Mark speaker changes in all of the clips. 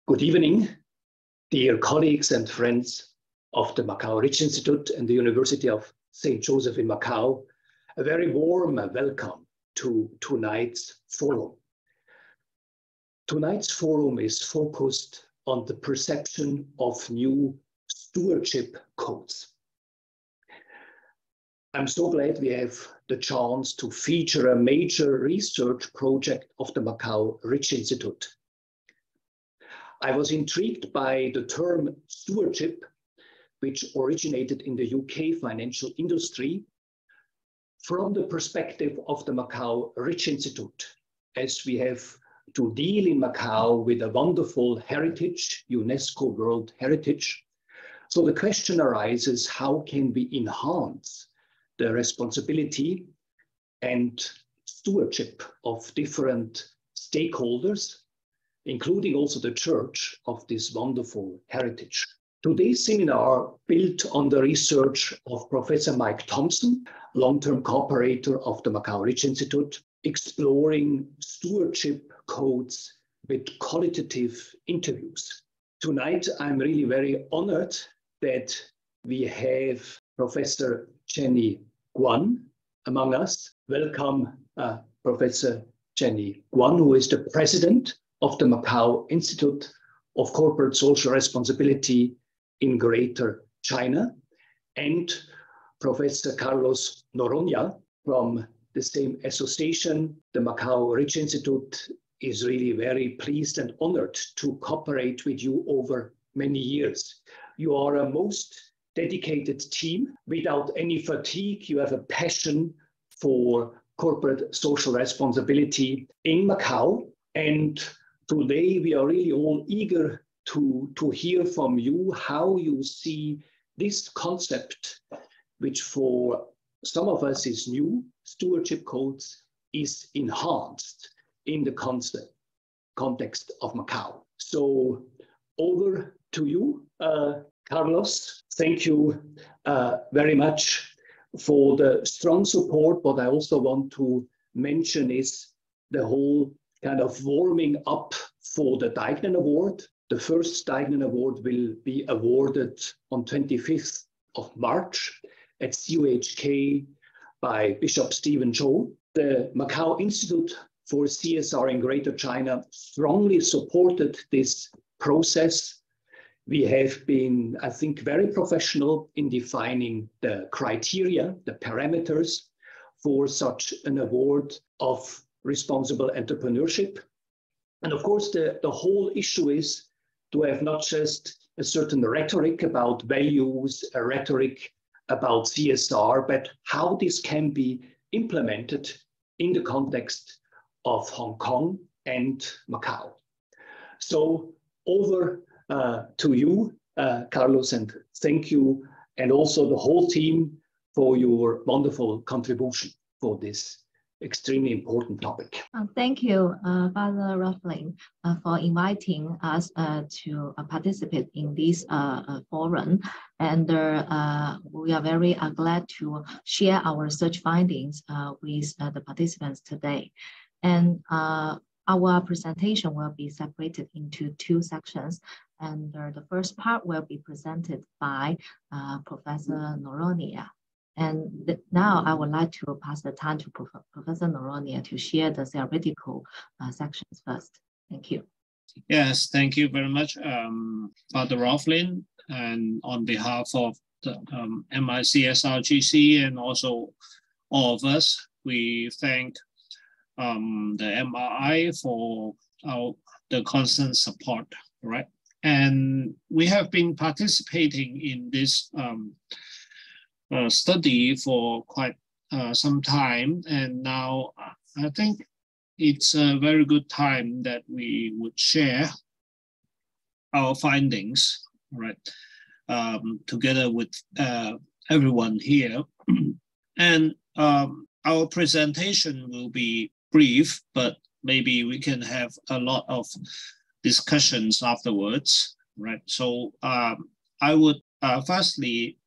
Speaker 1: Good evening, dear colleagues and friends of the Macau Ricci Institute and the University of St. Joseph in Macau. A very warm welcome to tonight's forum. Tonight's forum is focused on the perception of new stewardship codes. I'm so glad we have the chance to feature a major research project of the Macau Ricci Institute. I was intrigued by the term stewardship, which originated in the UK financial industry, from the perspective of the Macau Ricci Institute, as we have to deal in Macau with a wonderful heritage, UNESCO World Heritage. So the question arises, how can we enhance the responsibility and stewardship of different stakeholders, including also the church, of this wonderful heritage? Today's seminar built on the research of Professor Mike Thompson, long-term cooperator of the Macau Ricci Institute, exploring stewardship codes with qualitative interviews. Tonight, I'm really very honored that we have Professor Jenny Guan among us. Welcome, Professor Jenny Guan, who is the president of the Macau Institute of Corporate Social Responsibility in Greater China, and Professor Carlos Noronha from the same association. The Macau Ricci Institute is really very pleased and honored to cooperate with you over many years. You are a most dedicated team without any fatigue. You have a passion for corporate social responsibility in Macau, and today, we are really all eager to hear from you how you see this concept, which for some of us is new, stewardship codes, is enhanced in the context of Macau. So over to you, Carlos. Thank you very much for the strong support. What I also want to mention is the whole kind of warming up for the Deignan Award. The first Deignan Award will be awarded on 25th of March at CUHK by Bishop Stephen Chow. The Macau Institute for CSR in Greater China strongly supported this process. We have been, I think, very professional in defining the criteria, the parameters for such an award of responsible entrepreneurship. And of course, the whole issue is to have not just a certain rhetoric about values, a rhetoric about CSR, but how this can be implemented in the context of Hong Kong and Macau. So over to you, Carlos, and thank you, and also the whole team for your wonderful contribution for this extremely important topic.
Speaker 2: Thank you, Father Ruffling, for inviting us to participate in this forum. And we are very glad to share our research findings with the participants today. And our presentation will be separated into two sections. And the first part will be presented by Professor Noronha. And now I would like to pass the time to Professor Noronha to share the theoretical sections first. Thank you.
Speaker 3: Yes, thank you very much, Father Ruffling. And on behalf of the MICSRGC and also all of us, we thank the MRI for the constant support, right? And we have been participating in this study for quite some time, and now I think it's a very good time that we would share our findings, right, together with everyone here. And our presentation will be brief, but maybe we can have a lot of discussions afterwards, right? So I would firstly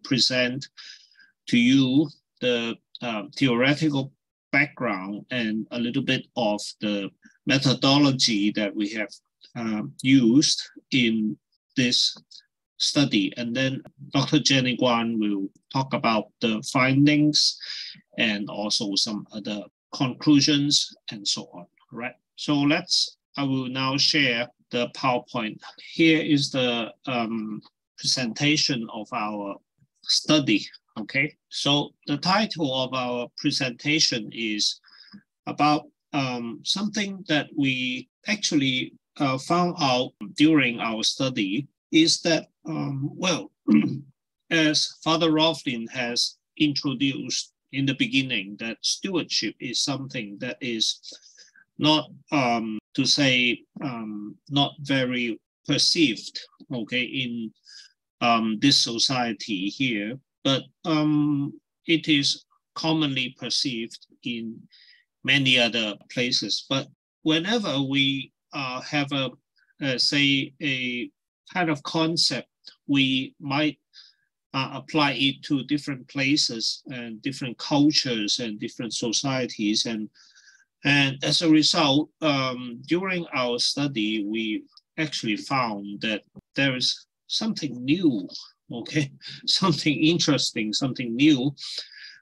Speaker 3: present to you the theoretical background and a little bit of the methodology that we have used in this study. And then Dr. Jenny Guan will talk about the findings and also some other conclusions and so on. Right. So I will now share the PowerPoint. Here is the presentation of our study. Okay. So the title of our presentation is about something that we actually found out during our study is that, well, as Father Rothling has introduced in the beginning, that stewardship is something that is not, to say, not very perceived, okay, in this society here, but it is commonly perceived in many other places. But whenever we have say a kind of concept, we might apply it to different places and different cultures and different societies. And as a result, during our study, we actually found that there is something new, okay, something interesting, something new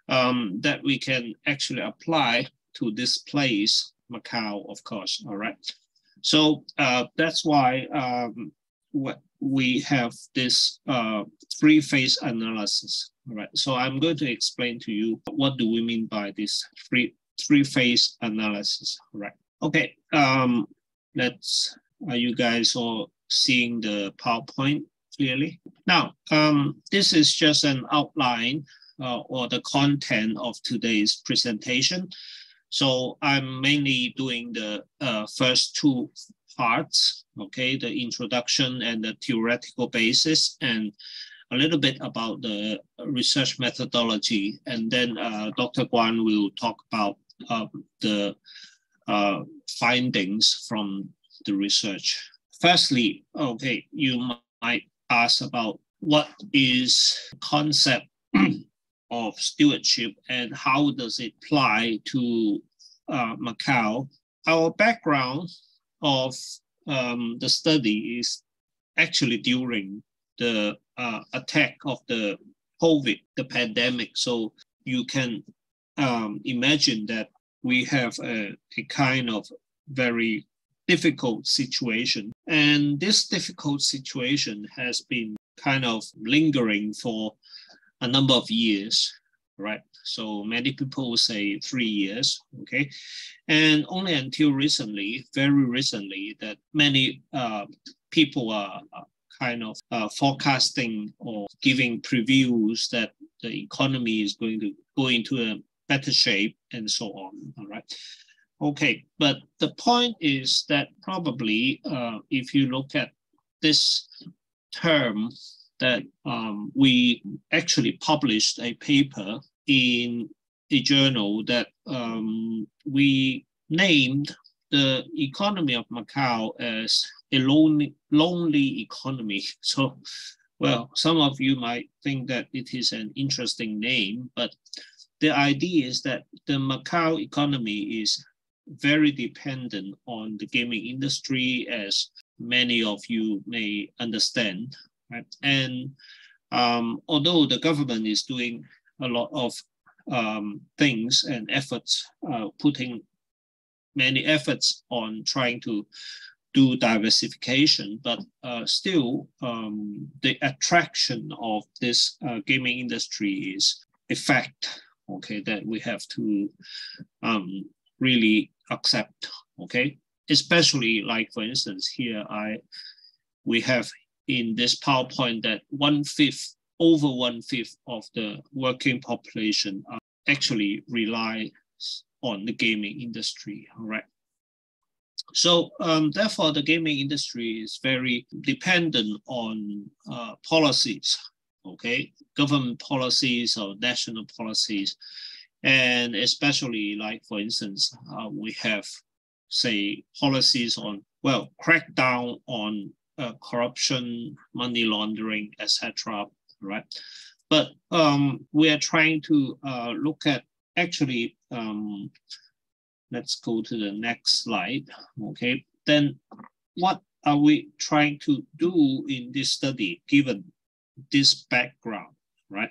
Speaker 3: that we can actually apply to this place, Macau, of course, all right? So that's why we have this three-phase analysis, all right? So I'm going to explain to you what do we mean by this three-phase analysis, all right? Okay, are you guys all seeing the PowerPoint clearly? Now, this is just an outline or the content of today's presentation. So I'm mainly doing the first two parts, okay, the introduction and the theoretical basis, and a little bit about the research methodology. And then Dr. Guan will talk about the findings from the research. Firstly, okay, you might ask about what is the concept of stewardship and how does it apply to Macau. Our background of the study is actually during the attack of the COVID, the pandemic. So you can imagine that we have a kind of very difficult situation. And this difficult situation has been kind of lingering for a number of years, right? So many people say 3 years, okay? And only until recently, very recently, that many people are kind of forecasting or giving previews that the economy is going to go into a better shape and so on, all right? Okay, but the point is that probably if you look at this term, that we actually published a paper in a journal that we named the economy of Macau as a lonely economy. So, well, some of you might think that it is an interesting name, but the idea is that the Macau economy is very dependent on the gaming industry, as many of you may understand. Right? And although the government is doing a lot of things and efforts, putting many efforts on trying to do diversification, but still the attraction of this gaming industry is a fact, okay, that we have to really accept, okay? Especially like, for instance, here we have in this PowerPoint that over one fifth of the working population actually relies on the gaming industry, all right? So therefore, the gaming industry is very dependent on policies, okay? Government policies or national policies. And especially like, for instance, we have, say, policies on, well, crack down on corruption, money laundering, etc., right? But we are trying to look at actually, let's go to the next slide, okay? Then what are we trying to do in this study, given this background, right?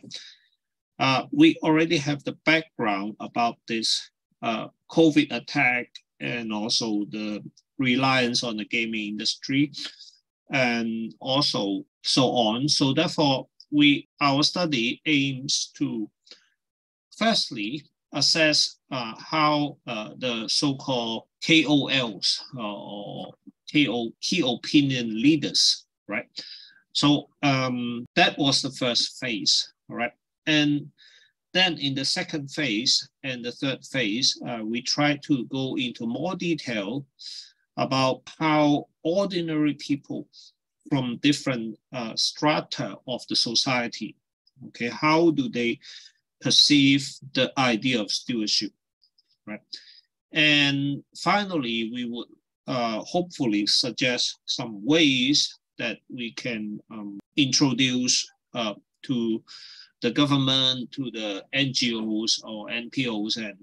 Speaker 3: We already have the background about this COVID attack and also the reliance on the gaming industry and also so on. So therefore, our study aims to firstly assess how the so-called KOLs or key opinion leaders, right? So that was the first phase, all right? And then in the second phase and the third phase, we try to go into more detail about how ordinary people from different strata of the society, okay, how do they perceive the idea of stewardship, right? And finally, we would hopefully suggest some ways that we can introduce to the government, to the NGOs or NPOs and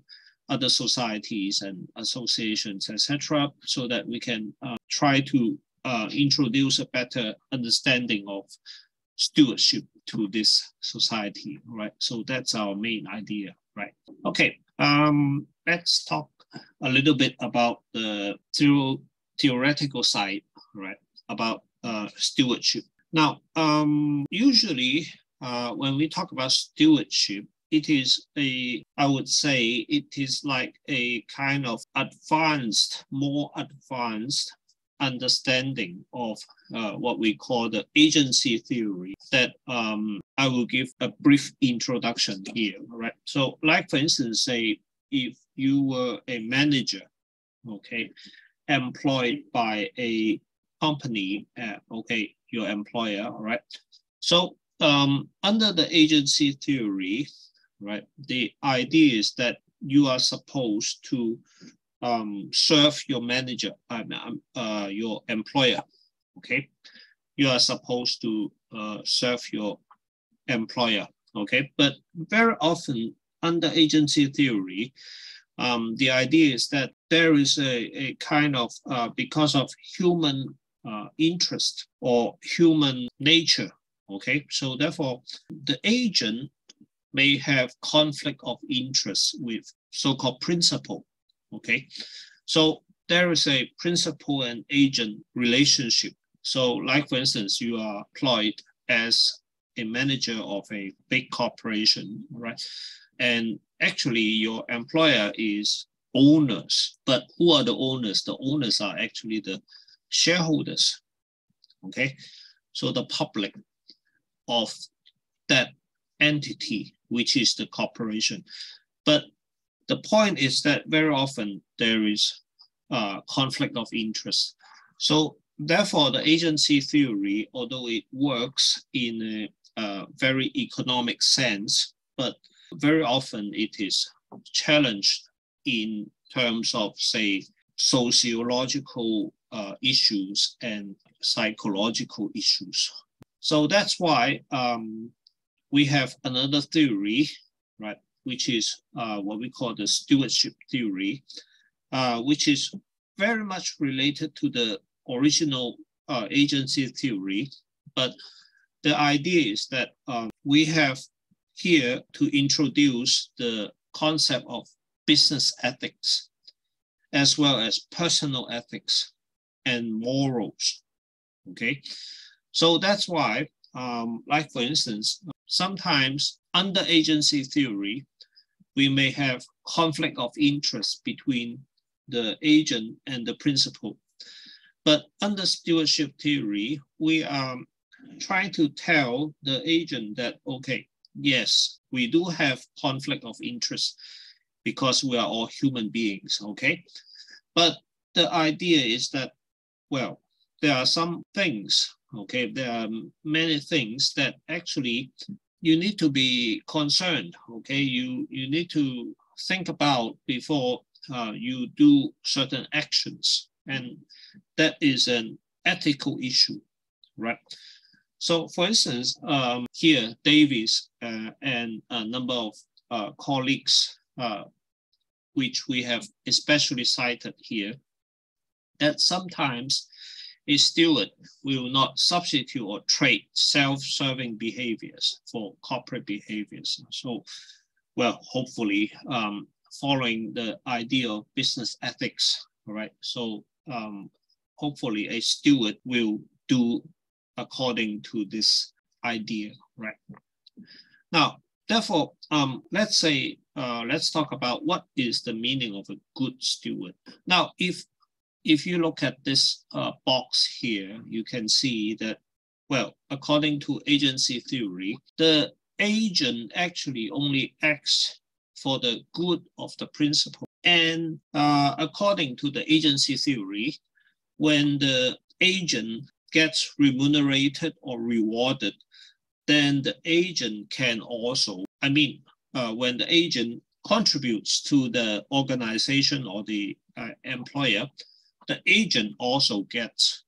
Speaker 3: other societies and associations, etc., so that we can try to introduce a better understanding of stewardship to this society, right? So that's our main idea, right? Okay, let's talk a little bit about the theoretical side, right? About stewardship. Now, usually when we talk about stewardship, it is I would say it is like a kind of more advanced understanding of what we call the agency theory that I will give a brief introduction here, right? So like for instance, say if you were a manager, okay, employed by a company, okay, your employer, right? So under the agency theory, right, the idea is that you are supposed to serve your manager, your employer, okay? You are supposed to serve your employer, okay? But very often under agency theory, the idea is that there is a kind of, because of human interest or human nature, okay? So therefore, the agent may have conflict of interest with so-called principal, okay? So there is a principal and agent relationship. So like for instance, you are employed as a manager of a big corporation, right? And actually your employer is owners, but who are the owners? The owners are actually the shareholders, okay? So the public of that entity, which is the corporation. But the point is that very often there is conflict of interest. So therefore, the agency theory, although it works in a very economic sense, but very often it is challenged in terms of, say, sociological issues and psychological issues. So that's why we have another theory, right, which is what we call the stewardship theory, which is very much related to the original agency theory. But the idea is that we have here to introduce the concept of business ethics, as well as personal ethics and morals, okay? So that's why, like for instance, sometimes under agency theory, we may have conflict of interest between the agent and the principal. But under stewardship theory, we are trying to tell the agent that, okay, yes, we do have conflict of interest because we are all human beings, okay? But the idea is that, well, there are some things, okay? There are many things that actually you need to be concerned, okay? You need to think about before you do certain actions. And that is an ethical issue, right? So for instance, here, Davis and a number of colleagues, which we have especially cited here, that sometimes a steward will not substitute or trade self-serving behaviors for corporate behaviors. So, well, hopefully, following the idea of business ethics, all right? So hopefully a steward will do according to this idea, right? Now, therefore, let's talk about what is the meaning of a good steward. Now, if you look at this box here, you can see that, well, according to agency theory, the agent actually only acts for the good of the principal. And according to the agency theory, when the agent gets remunerated or rewarded, then the agent can also, when the agent contributes to the organization or the employer, the agent also gets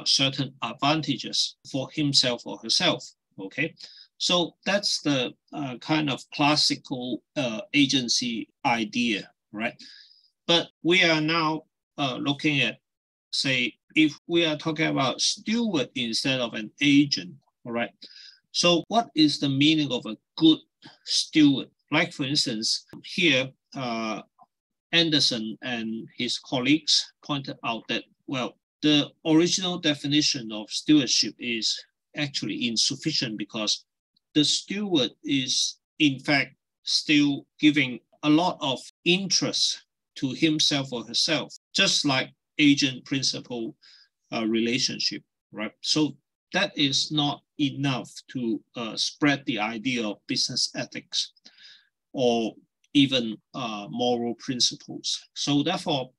Speaker 3: certain advantages for himself or herself, okay? So that's the kind of classical agency idea, right? But we are now looking at, say, if we are talking about steward instead of an agent, all right? So what is the meaning of a good steward? Like, for instance, here, Anderson and his colleagues pointed out that, well, the original definition of stewardship is actually insufficient because the steward is, in fact, still giving a lot of interest to himself or herself, just like agent-principal relationship, right? So that is not enough to spread the idea of business ethics or even moral principles. So therefore,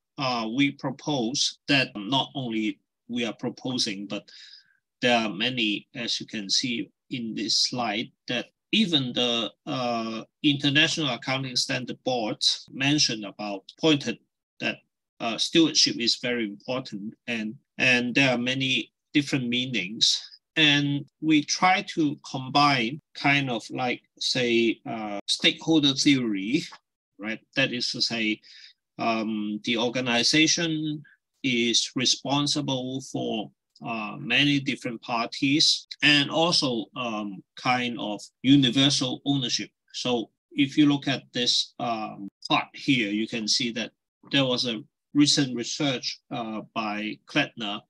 Speaker 3: we propose that not only we are proposing, but there are many, as you can see in this slide, that even the International Accounting Standard Board pointed that stewardship is very important, and there are many different meanings. And we try to combine kind of like, say, stakeholder theory, right? That is to say, the organization is responsible for many different parties, and also kind of universal ownership. So if you look at this part here, you can see that there was a recent research by Klettner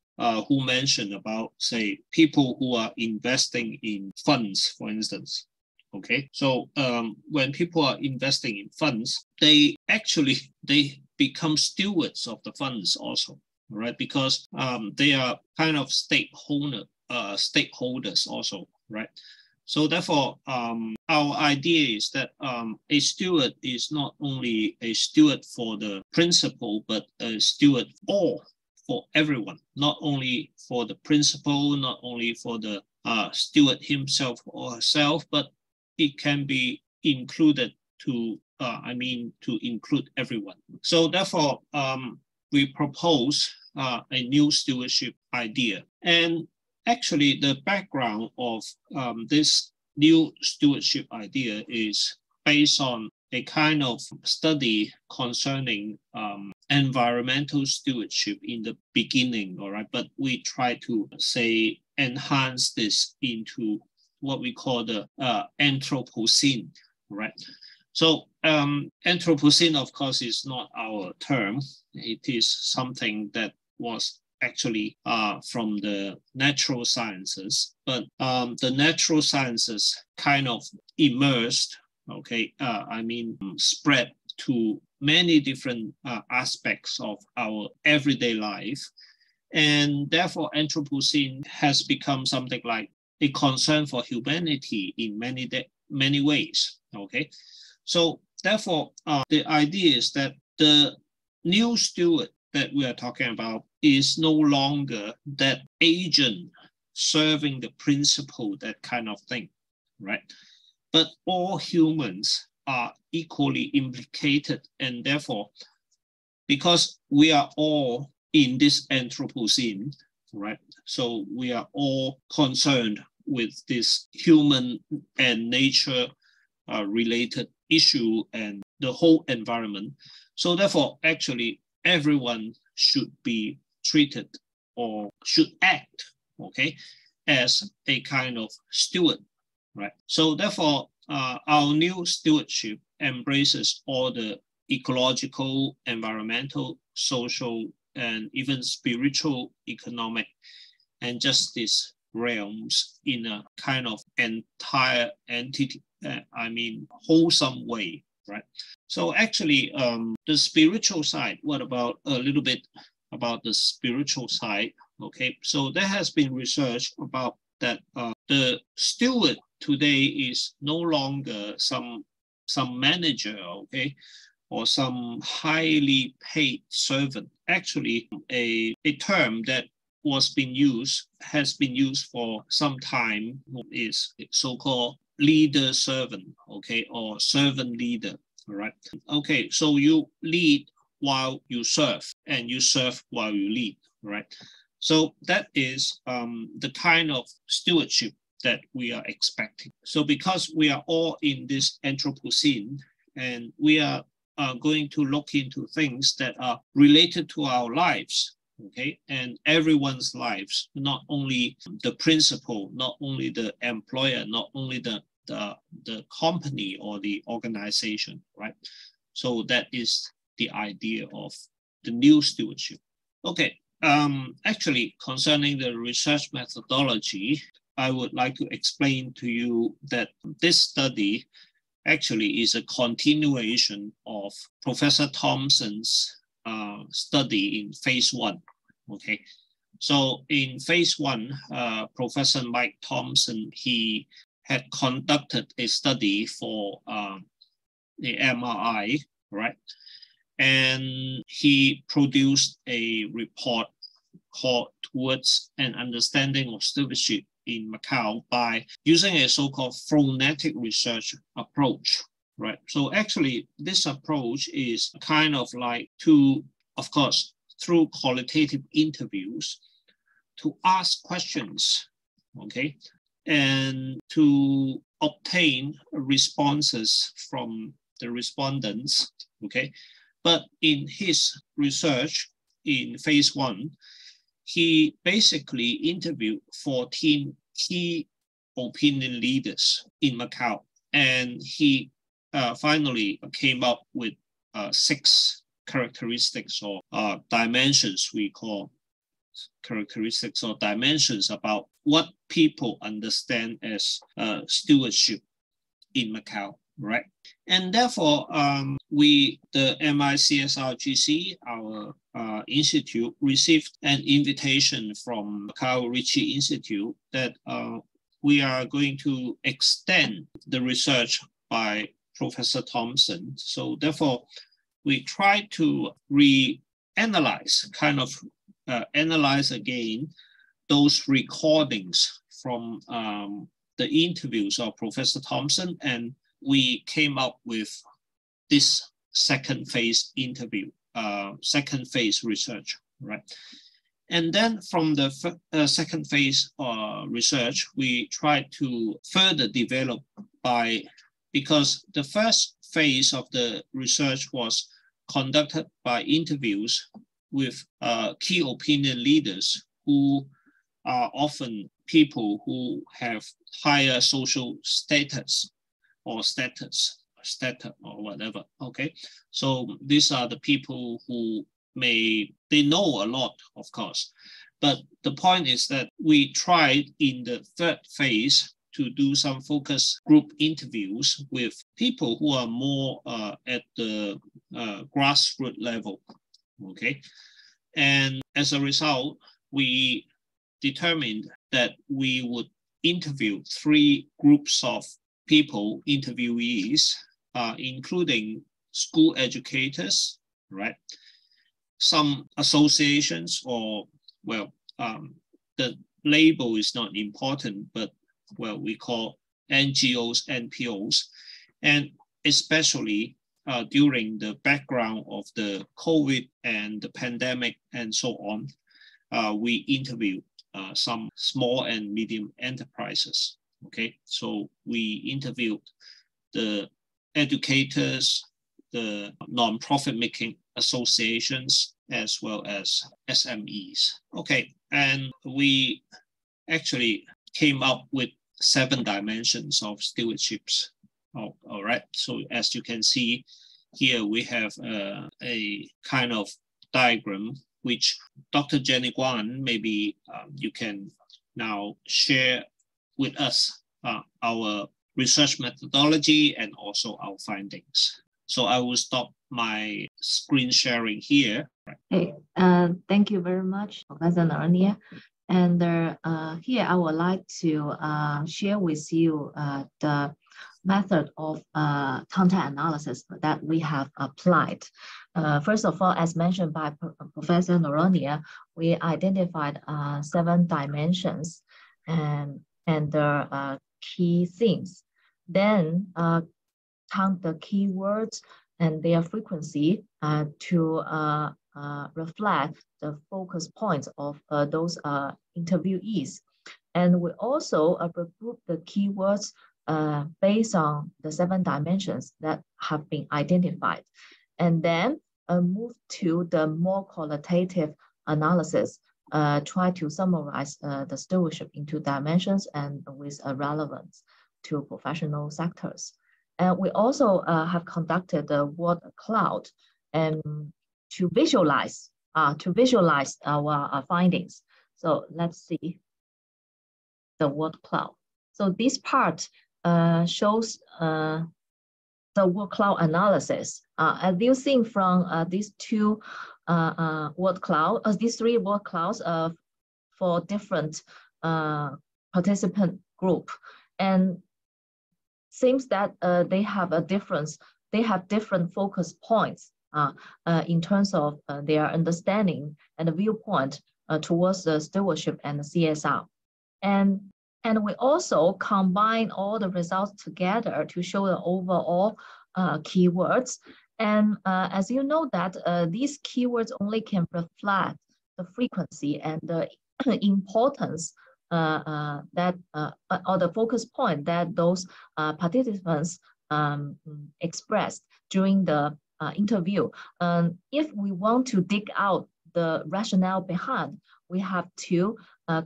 Speaker 3: who mentioned about, say, people who are investing in funds, for instance. Okay, so when people are investing in funds, they become stewards of the funds also, right? Because they are kind of stakeholders also, right? So therefore, our idea is that a steward is not only a steward for the principal, but a steward for everyone, not only for the principal, not only for the steward himself or herself, but it can be included to include everyone. So therefore, we propose a new stewardship idea. And actually, the background of this new stewardship idea is based on a kind of study concerning environmental stewardship in the beginning, all right? But we try to, say, enhance this into what we call the Anthropocene, right? So Anthropocene, of course, is not our term. It is something that was actually from the natural sciences, but the natural sciences kind of immersed, okay, spread to many different aspects of our everyday life. And therefore, Anthropocene has become something like a concern for humanity in many ways, okay? So therefore, the idea is that the new steward that we are talking about is no longer that agent serving the principle, that kind of thing, right? But all humans are equally implicated, and therefore, because we are all in this Anthropocene, right? So we are all concerned with this human and nature related issue and the whole environment. So therefore, actually, everyone should be treated or should act, okay, as a kind of steward, right? So therefore, our new stewardship embraces all the ecological, environmental, social, and even spiritual, economic, and justice realms in a kind of entire entity, wholesome way, right? So actually, the spiritual side, what about a little bit about the spiritual side? Okay, so there has been research about that the steward today is no longer some manager, okay, or some highly paid servant. Actually, a term that has been used for some time is so-called leader servant, okay, or servant leader, all right? Okay, so you lead while you serve, and you serve while you lead, right? So that is the kind of stewardship that we are expecting. So because we are all in this Anthropocene, and we are going to look into things that are related to our lives, okay, and everyone's lives, not only the principal, not only the employer, not only the company or the organization, right? So that is the idea of the new stewardship. Okay, actually, concerning the research methodology, I would like to explain to you that this study actually is a continuation of Professor Thompson's study in phase 1. Okay, so in phase 1, Professor Mike Thompson, he had conducted a study for the MRI, right? And he produced a report called Towards an Understanding of Stewardship in Macau by using a so-called phonetic research approach, right? So actually, this approach is kind of like to, of course, through qualitative interviews, to ask questions, okay, and to obtain responses from the respondents, okay. But in his research in phase 1, he basically interviewed 14 key opinion leaders in Macau, and he finally came up with 6 characteristics or dimensions, we call characteristics or dimensions about what people understand as stewardship in Macau, right? And therefore, the MICSRGC, our institute, received an invitation from Macau Ricci Institute that we are going to extend the research by Professor Thompson. So therefore, we try to analyze again those recordings from the interviews of Professor Thompson, and we came up with this second phase research, right? And then from the second phase research, we tried to further develop because the first phase of the research was conducted by interviews with key opinion leaders who are often people who have higher social status or whatever, okay? So these are the people who they know a lot, of course. But the point is that we tried in the third phase to do some focus group interviews with people who are more at the grassroots level, okay? And as a result, we determined that we would interview 3 groups of people, interviewees, including school educators, right? Some associations, or, well, the label is not important, but, well, we call NGOs, NPOs, and especially during the background of the COVID and the pandemic and so on, we interviewed some small and medium enterprises, okay? So we interviewed the educators, the non-profit making associations, as well as SMEs. Okay, And we actually came up with 7 dimensions of stewardships. All right, so as you can see here, we have a kind of diagram, which Dr. Jenny Guan, maybe you can now share with us our research methodology and also our findings. So I will stop my screen sharing here.
Speaker 2: Okay, thank you very much, Professor Narnia. And here I would like to share with you the method of content analysis that we have applied. First of all, as mentioned by Professor Narnia, we identified 7 dimensions and the key themes. Then count the keywords and their frequency to reflect the focus points of those interviewees. And we also group the keywords based on the 7 dimensions that have been identified. And then move to the more qualitative analysis, try to summarize the stewardship into dimensions and with relevance to professional sectors. And we also have conducted the word cloud and to visualize our findings. So let's see the word cloud. So this part shows the word cloud analysis. As you see from these 2 word cloud, these 3 word clouds for different participant group, and seems that they have a difference. They have different focus points in terms of their understanding and the viewpoint towards the stewardship and the CSR. And we also combine all the results together to show the overall keywords. And as you know that these keywords only can reflect the frequency and the importance that or the focus point that those participants expressed during the interview. If we want to dig out the rationale behind, we have to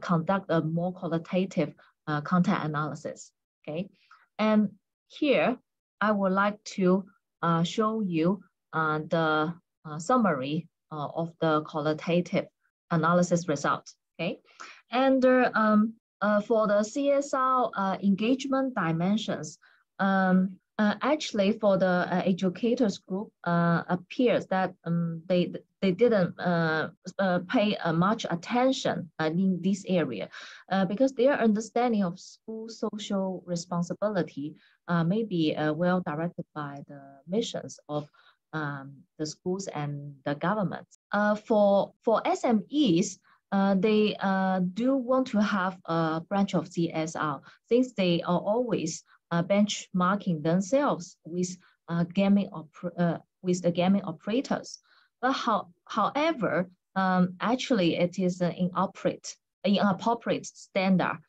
Speaker 2: conduct a more qualitative content analysis. Okay, and here I would like to show you the summary of the qualitative analysis results. Okay, and for the CSR engagement dimensions, actually for the educators group, appears that they didn't pay much attention in this area because their understanding of school social responsibility may be well directed by the missions of the schools and the government. For SMEs, they do want to have a branch of CSR since they are always benchmarking themselves with the gaming operators. But however, actually it is an inappropriate standard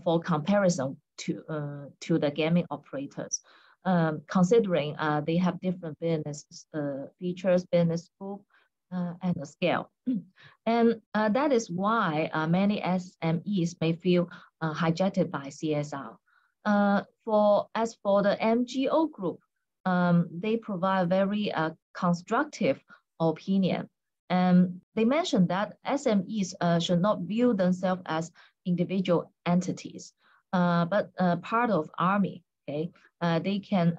Speaker 2: for comparison to the gaming operators, considering they have different business features, business scope, and the scale. And that is why many SMEs may feel hijacked by CSR. As for the NGO group, they provide very constructive opinion. And they mentioned that SMEs should not view themselves as individual entities, but part of army. Okay, they can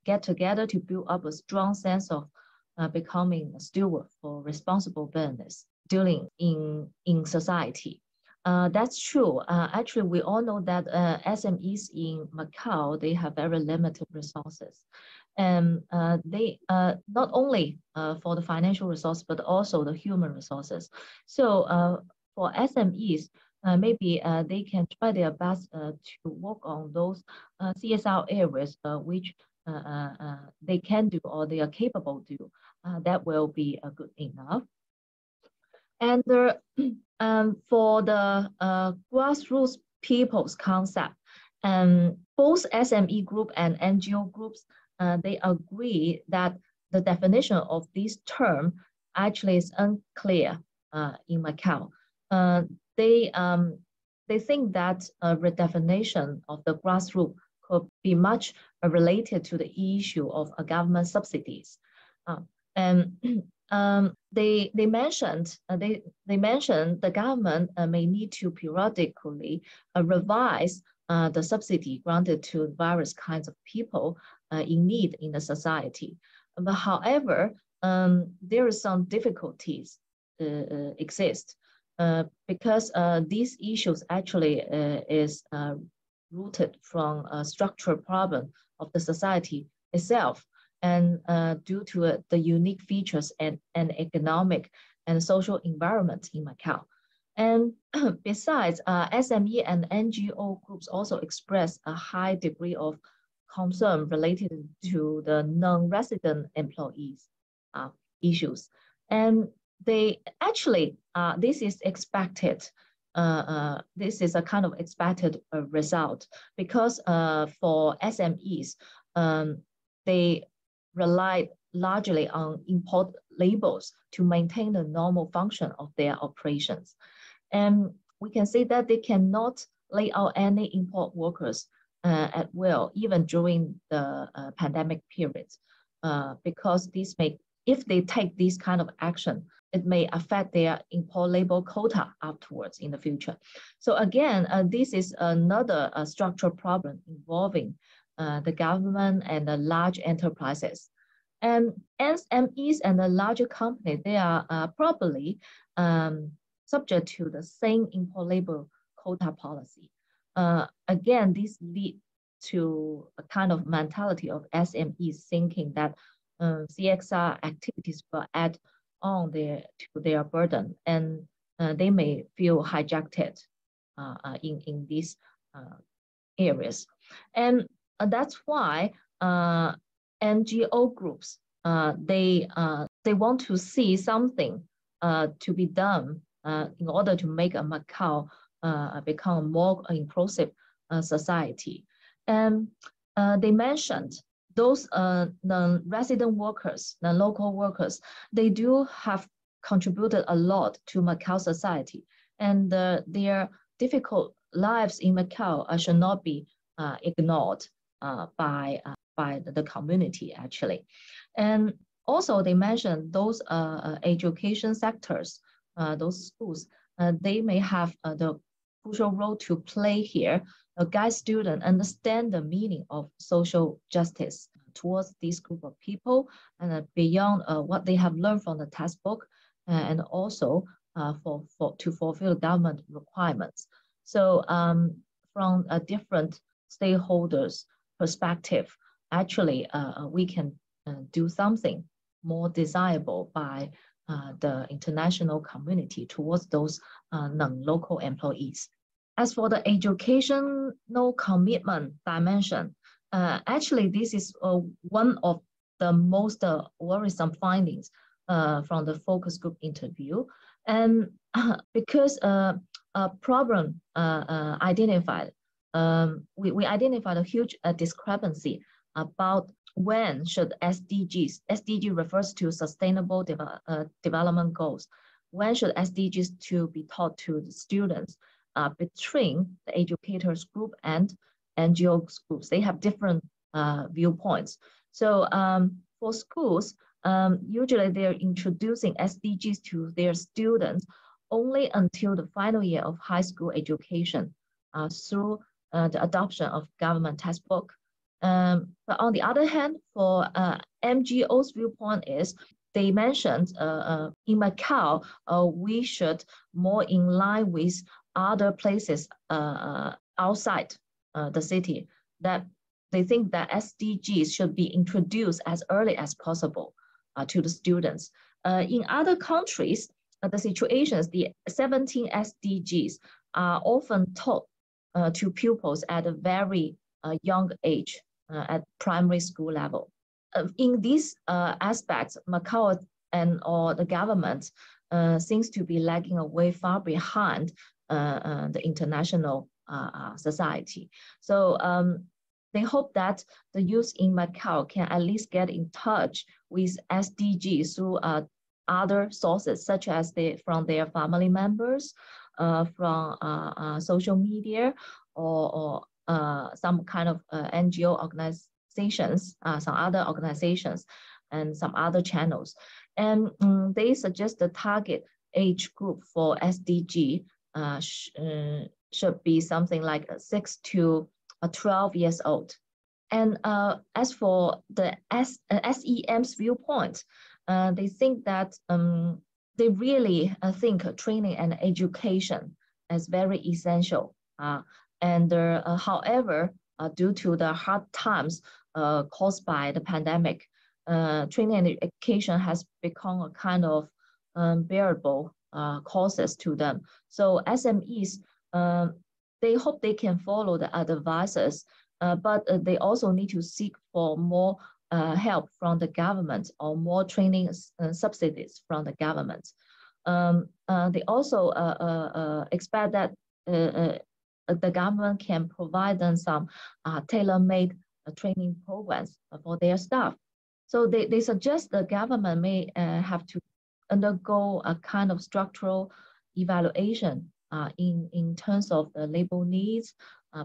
Speaker 2: get together to build up a strong sense of becoming a steward for responsible business dealing in society. That's true. Actually, we all know that SMEs in Macau, they have very limited resources. And they not only for the financial resource, but also the human resources. So for SMEs, maybe they can try their best to work on those CSR areas which they can do or they are capable to do. That will be good enough. And for the grassroots people's concept, both SME group and NGO groups, they agree that the definition of this term actually is unclear in Macau. they think that redefinition of the grassroots could be much related to the issue of government subsidies, and they mentioned the government may need to periodically revise the subsidy granted to various kinds of people in need in the society. But however, there are some difficulties exist because these issues actually is rooted from a structural problem of the society itself, and due to the unique features and economic and social environment in Macau. And besides, SME and NGO groups also express a high degree of concern related to the non-resident employees issues. And they actually, this is expected. This is a kind of expected result because for SMEs, they rely largely on import labels to maintain the normal function of their operations. And we can say that they cannot lay out any import workers at will, even during the pandemic period, because this may, if they take this kind of action, it may affect their import label quota afterwards in the future. So again, this is another structural problem involving the government and the large enterprises. And SMEs and the larger companies, they are probably subject to the same import label quota policy. Again, this leads to a kind of mentality of SMEs thinking that CXR activities will add on to their burden, and they may feel hijacked in these areas. And that's why NGO groups, they want to see something to be done in order to make a Macau become a more inclusive society. And they mentioned those non-resident workers, non-local workers, they do have contributed a lot to Macau society, and their difficult lives in Macau should not be ignored by the community, actually. And also they mentioned those education sectors, those schools, they may have the crucial role to play here, guide students understand the meaning of social justice towards this group of people, and beyond what they have learned from the textbook, and also to fulfill government requirements. So from a different stakeholders' perspective, actually we can do something more desirable by the international community towards those non-local employees. As for the educational commitment dimension, actually this is one of the most worrisome findings from the focus group interview. And because a problem identified, we identified a huge discrepancy about when should SDG refers to Sustainable Development Goals, when should SDGs to be taught to the students between the educators group and NGO groups. They have different viewpoints. So for schools, usually they're introducing SDGs to their students only until the final year of high school education through the adoption of government textbook. But on the other hand, for NGO's viewpoint is, they mentioned in Macau, we should more in line with other places outside the city, that they think that SDGs should be introduced as early as possible to the students. In other countries, the situations, the 17 SDGs are often taught to pupils at a very young age, at primary school level. In these aspects, Macau or the government seems to be lagging away far behind the international society. So they hope that the youth in Macau can at least get in touch with SDGs through other sources, such as from their family members, from social media, or some kind of NGO organizations, some other organizations, and some other channels. And they suggest the target age group for SDG should be something like 6 to 12 years old. And as for the SEM's viewpoint, they think that they really think training and education is very essential. However, due to the hard times caused by the pandemic, training and education has become a kind of bearable costs to them. So SMEs, they hope they can follow the advices, but they also need to seek for more help from the government or more training subsidies from the government. They also expect that the government can provide them some tailor-made training programs for their staff. So they suggest the government may have to undergo a kind of structural evaluation in terms of the labor needs,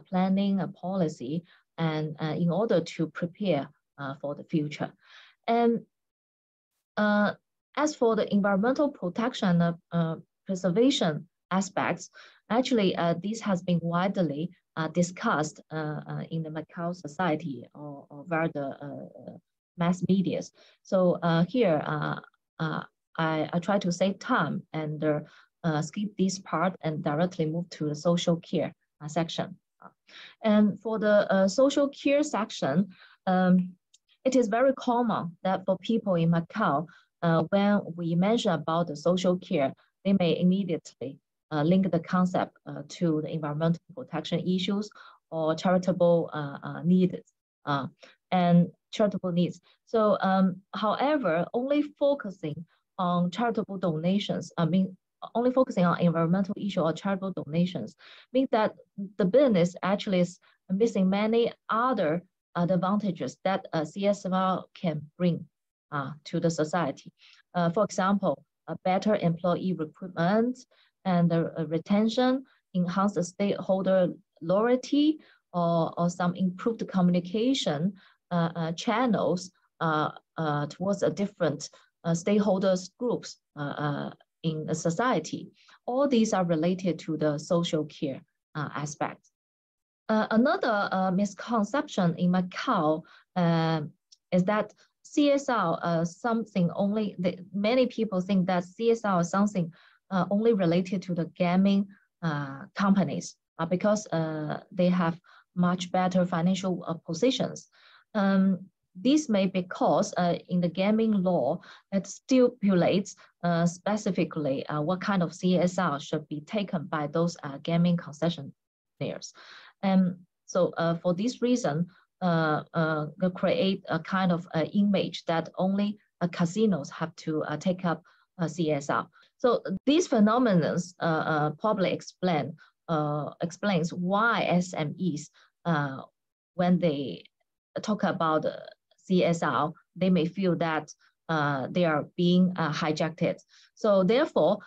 Speaker 2: planning, policy, and in order to prepare for the future. And as for the environmental protection preservation aspects, actually this has been widely discussed in the Macau society or via the mass media. So here I try to save time and skip this part and directly move to the social care section. And for the social care section, it is very common that for people in Macau, when we mention about the social care, they may immediately link the concept to the environmental protection issues or charitable needs and charitable needs. So, however, only focusing on charitable donations, only focusing on environmental issue or charitable donations, means that the business actually is missing many other advantages that CSR can bring to the society. For example, a better employee recruitment and retention, enhanced stakeholder loyalty, or some improved communication channels towards a different stakeholders groups in the society. All these are related to the social care aspect. Another misconception in Macau is that CSR something only, many people think that CSR is something only related to the gaming companies because they have much better financial positions. This may be because in the gaming law, it stipulates specifically what kind of CSR should be taken by those gaming concessionaires. And so for this reason, they create a kind of image that only casinos have to take up CSR. So these phenomena probably explains why SMEs, when they talk about CSR, they may feel that they are being hijacked. So therefore,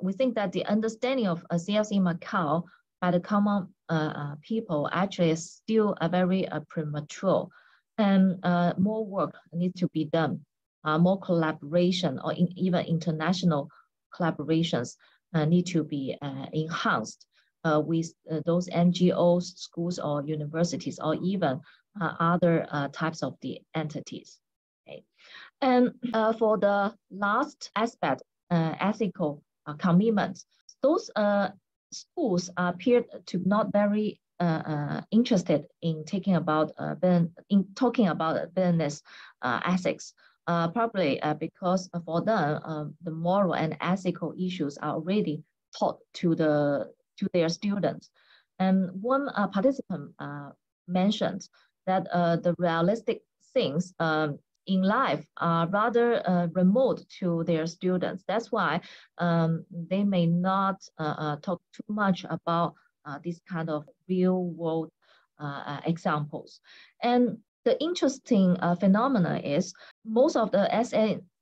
Speaker 2: we think that the understanding of CSR in Macau by the common people actually is still a very premature, and more work needs to be done. More collaboration or even international collaborations need to be enhanced with those NGOs, schools or universities, or even other types of the entities. Okay. And for the last aspect, ethical commitments, those schools appear to not very interested in talking about business ethics. Probably because for them, the moral and ethical issues are already taught to their students. And one participant mentioned that the realistic things in life are rather remote to their students. That's why they may not talk too much about this kind of real world examples. And the interesting phenomena is most of the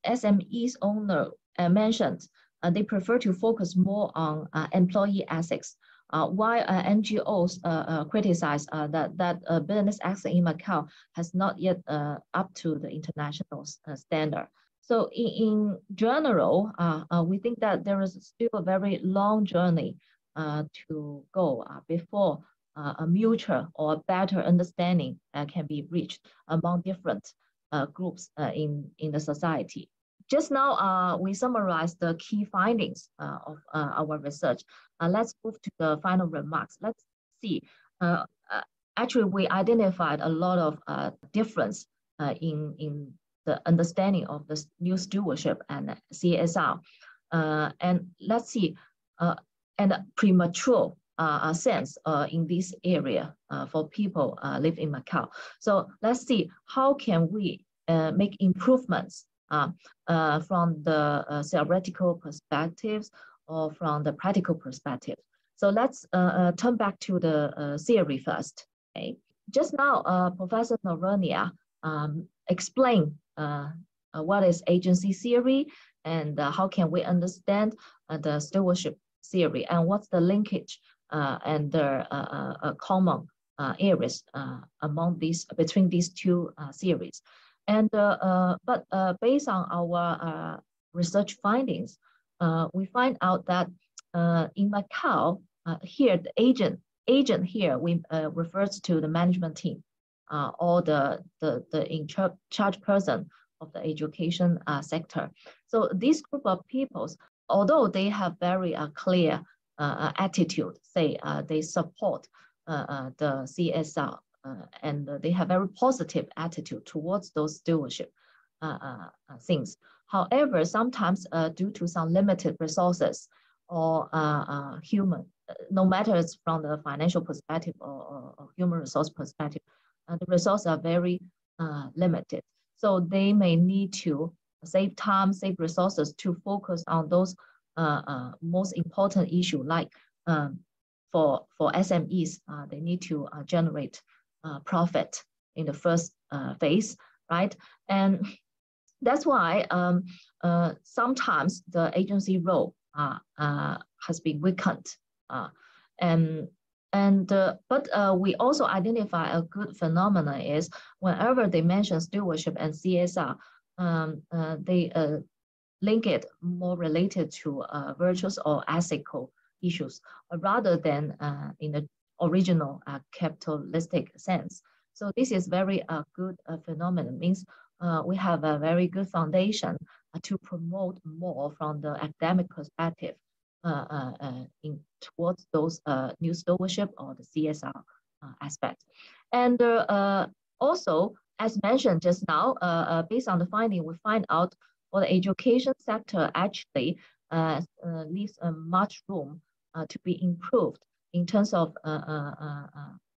Speaker 2: SMEs owner mentioned, they prefer to focus more on employee ethics. While NGOs criticize that business ethics in Macau has not yet up to the international standard. So in general, we think that there is still a very long journey to go before a mutual or better understanding can be reached among different groups in the society. Just now, we summarized the key findings of our research. Let's move to the final remarks. Let's see. Actually, we identified a lot of difference in the understanding of the new stewardship and CSR. And let's see, and premature sense in this area for people live in Macau. So let's see, how can we make improvements from the theoretical perspectives or from the practical perspective. So let's turn back to the theory first. Okay. Just now, Professor Novernia explained what is agency theory and how can we understand the stewardship theory and what's the linkage and the common areas among between these two theories. And but based on our research findings, we find out that in Macau, here the agent here we refers to the management team or the in charge person of the education sector. So this group of peoples, although they have very clear attitude, say they support the CSR. And they have very positive attitude towards those stewardship things. However, sometimes due to some limited resources or human, no matter it's from the financial perspective or human resource perspective, the resources are very limited. So they may need to save time, save resources to focus on those most important issues, like for SMEs, they need to generate profit in the first phase, right? And that's why sometimes the agency role has been weakened. But we also identify a good phenomenon is whenever they mention stewardship and CSR, they link it more related to virtuous or ethical issues rather than in the original capitalistic sense. So this is very good phenomenon, means we have a very good foundation to promote more from the academic perspective towards those new stewardship or the CSR aspect. And also, as mentioned just now, based on the finding, we find out for the education sector actually leaves much room to be improved in terms of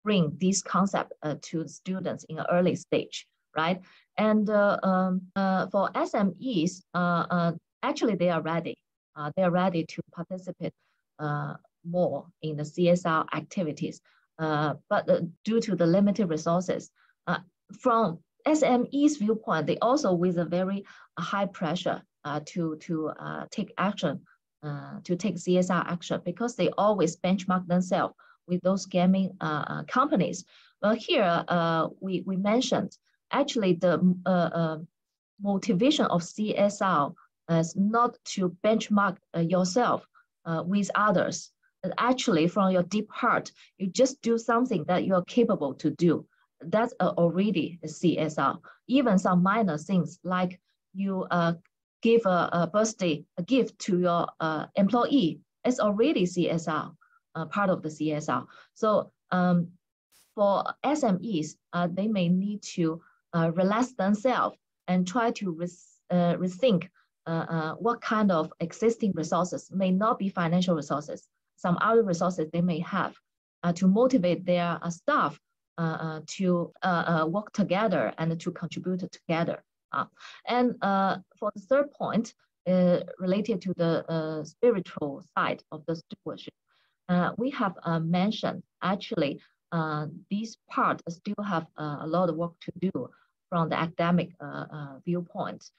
Speaker 2: bring this concept to students in an early stage, right? And for SMEs, actually they are ready. They are ready to participate more in the CSR activities, but due to the limited resources, from SMEs viewpoint, they also with a very high pressure to take action. To take CSR action because they always benchmark themselves with those gaming companies. But here we mentioned actually the motivation of CSR is not to benchmark yourself with others. Actually, from your deep heart, you just do something that you are capable to do. That's already a CSR. Even some minor things like you give a birthday gift to your employee, it's already CSR, part of the CSR. So for SMEs, they may need to relax themselves and try to rethink what kind of existing resources may not be financial resources, some other resources they may have to motivate their staff to work together and to contribute together. And for the third point, related to the spiritual side of the stewardship, we have mentioned actually these parts still have a lot of work to do from the academic viewpoint.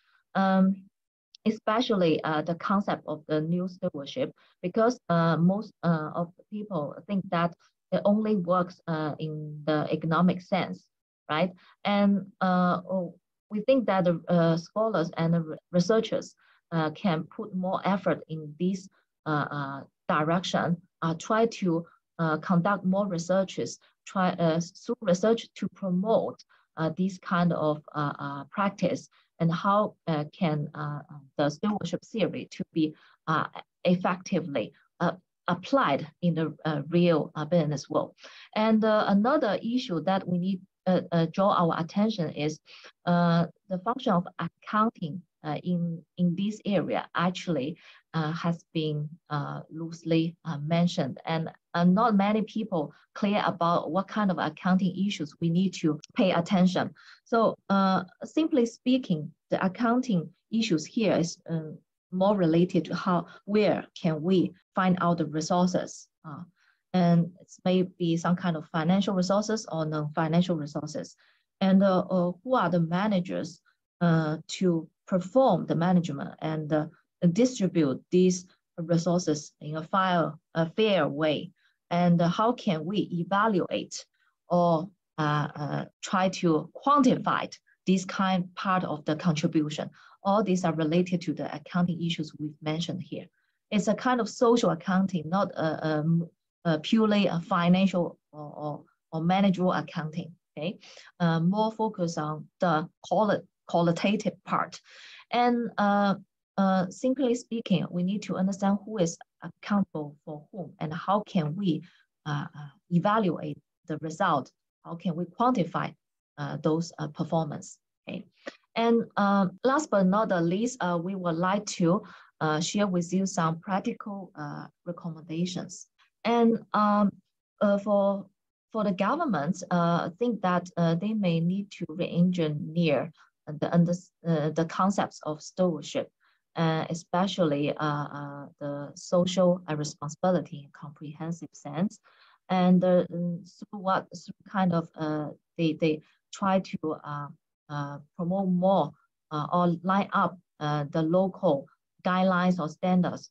Speaker 2: especially the concept of the new stewardship, because most of the people think that it only works in the economic sense, right? And we think that the scholars and the researchers can put more effort in this direction, try to conduct more researches, try through research to promote this kind of practice, and how can the stewardship theory to be effectively applied in the real business world. And another issue that we need draw our attention is the function of accounting in this area actually has been loosely mentioned, and not many people clear about what kind of accounting issues we need to pay attention. So simply speaking, the accounting issues here is more related to where can we find out the resources. And it may be some kind of financial resources or non-financial resources. And who are the managers to perform the management and distribute these resources in a fair way? And how can we evaluate or try to quantify this part of the contribution? All these are related to the accounting issues we've mentioned here. It's a kind of social accounting, not purely a financial or managerial accounting. Okay, more focus on the qualitative part. And simply speaking, we need to understand who is accountable for whom, and how can we evaluate the result? How can we quantify those performance? Okay. And last but not the least, we would like to share with you some practical recommendations. And for the government, I think that they may need to re-engineer the concepts of stewardship, especially the social responsibility in comprehensive sense. And through kind of they try to promote more or line up the local guidelines or standards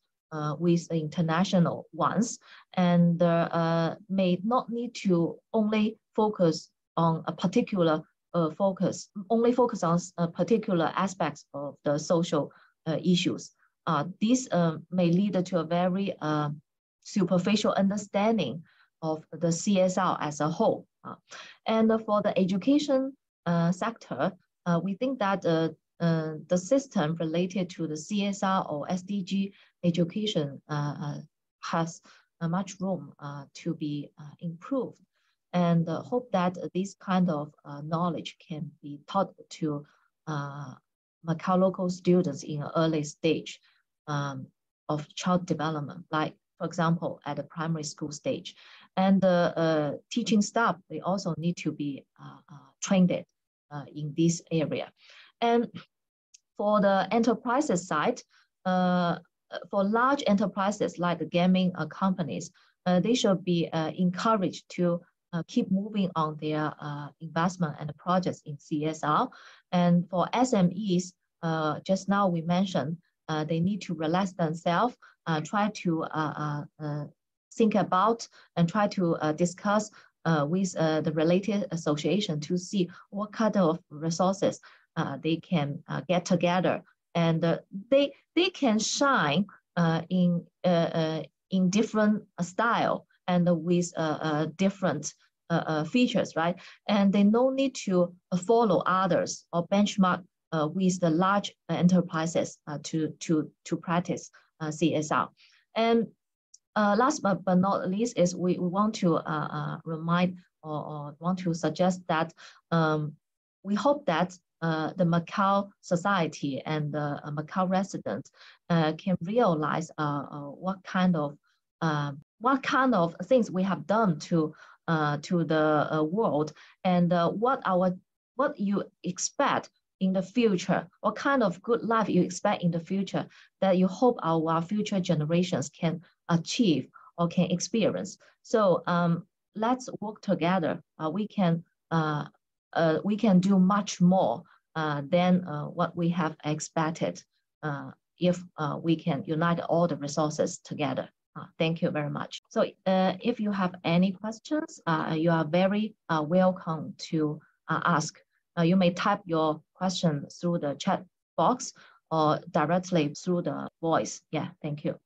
Speaker 2: with the international ones, and may not need to only focus on a particular only focus on particular aspects of the social issues. This may lead to a very superficial understanding of the CSR as a whole. And for the education sector, we think that the system related to the CSR or SDG education has much room to be improved, and hope that this kind of knowledge can be taught to Macau local students in an early stage of child development, like, for example, at the primary school stage. And the teaching staff, they also need to be trained in this area. And for the enterprises side, for large enterprises like the gaming companies, they should be encouraged to keep moving on their investment and projects in CSR. And for SMEs, just now we mentioned, they need to relax themselves, try to think about and try to discuss with the related association to see what kind of resources they can get together, and they can shine in different style and with different features, right? And they no need to follow others or benchmark with the large enterprises to practice CSR. And last but not least is we want to remind or want to suggest that we hope that the Macau society and the Macau residents can realize what kind of things we have done to the world, and what you expect in the future, what kind of good life you expect in the future that you hope our future generations can achieve or can experience. So let's work together. We can do much more than what we have expected. if we can unite all the resources together. Thank you very much. So if you have any questions, you are very welcome to ask. You may type your question through the chat box or directly through the voice. Yeah, thank you.